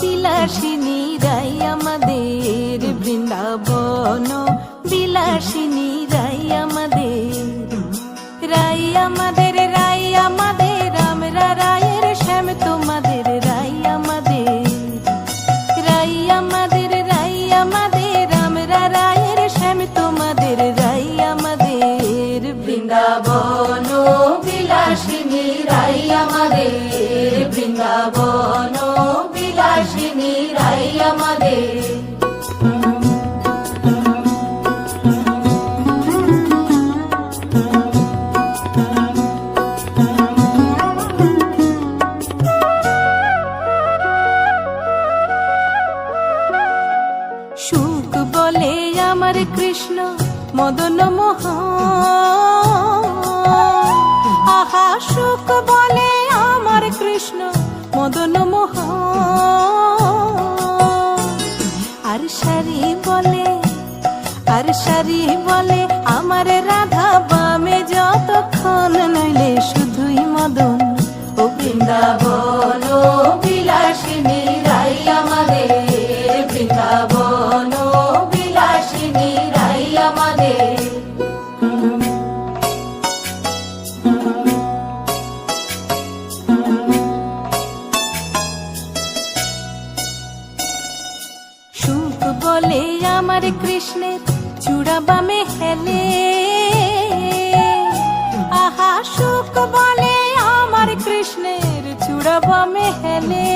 বিলাসিনী রাই আমাদের, বৃন্দাবন বিলাসিনী রাই আমাদের। রাই আমাদের, রাই আমাদের, আমরা রায়ের শ্যাম তোমাদের রাই আমাদের। রাই আমাদের, রাই আমাদের, আমরা রায়ের শ্যাম তোমাদের রাই আমাদের। বৃন্দাবন বিলাসিনী রাই আমাদের, বৃন্দাবন বিলাসিনী রাই আমাদের। সুখ বলে আমার কৃষ্ণ মদন মোহন, আহা সুখ বলে আমার কৃষ্ণ মদন মোহন। আর সারি বলে, আর সারি বলে আমার রাধা বামে যতক্ষণ, নইলে শুধুই মদন। ও বৃন্দাবন বিলাসিনী রাই আমাদের, বৃন্দাবন বিলাসিনী রাই আমাদের। সুখ বলে আমার কৃষ্ণের চূড়া বামে হেলে, আহা সুখ বলে আমার কৃষ্ণের চূড়া বামে হেলে।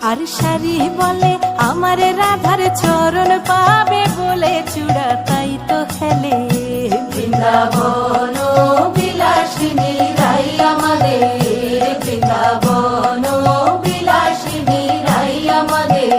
আর সারি বলে আমার রাধার চরণ পাবে বলে চূড়া তাই তো হেলে। বৃন্দাবন বিলাসিনী রাই আমাদের, বৃন্দাবন বিলাসিনী রাই আমাদের।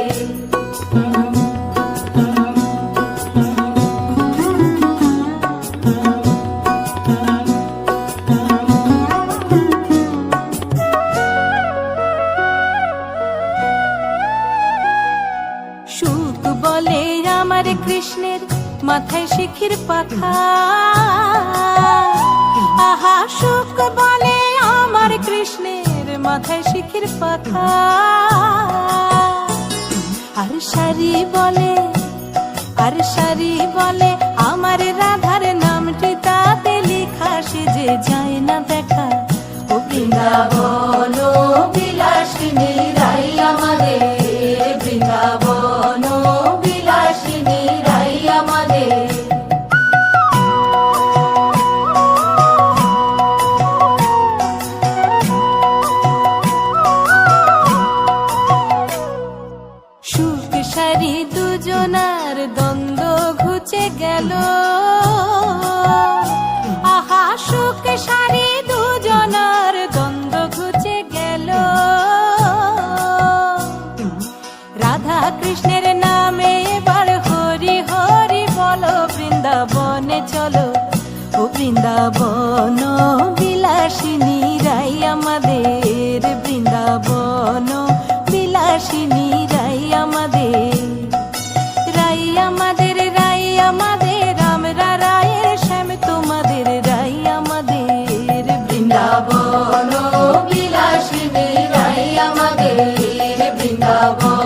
সুখ বলে আমার কৃষ্ণের মাথায় শিখির পাখা, আহা সুখ বলে আমার কৃষ্ণের মাথায় শিখির পাখা। আর সারি বলে, আর সারি বলে আমার রাধার নামটি তাতে লেখা, সে যে যায় না দেখা। ও বৃন্দাবন বিলাসিনী রাই আমাদের, বৃন্দাবন বিলাসিনী রাই আমাদের। সুখ সারি দুজনার দ্বন্দ্ব ঘুচে গেল, আহা সুখ সারি দুজনার দ্বন্দ্ব ঘুচে গেল। রাধা কৃষ্ণের নামে এবার হরি হরি বলো, বৃন্দাবনে চলো। ও বৃন্দাবন বিলাসিনী রাই আমাদের, বৃন্দাবন বিলাসিনী রাই আমাদের। রাই আমাদের, রাই আমাদের, আমরা রায়ের শ্যাম তোমাদের রাই আমাদের। বৃন্দাবন বিলাসিনী রাই আমাদের, বৃন্দাবন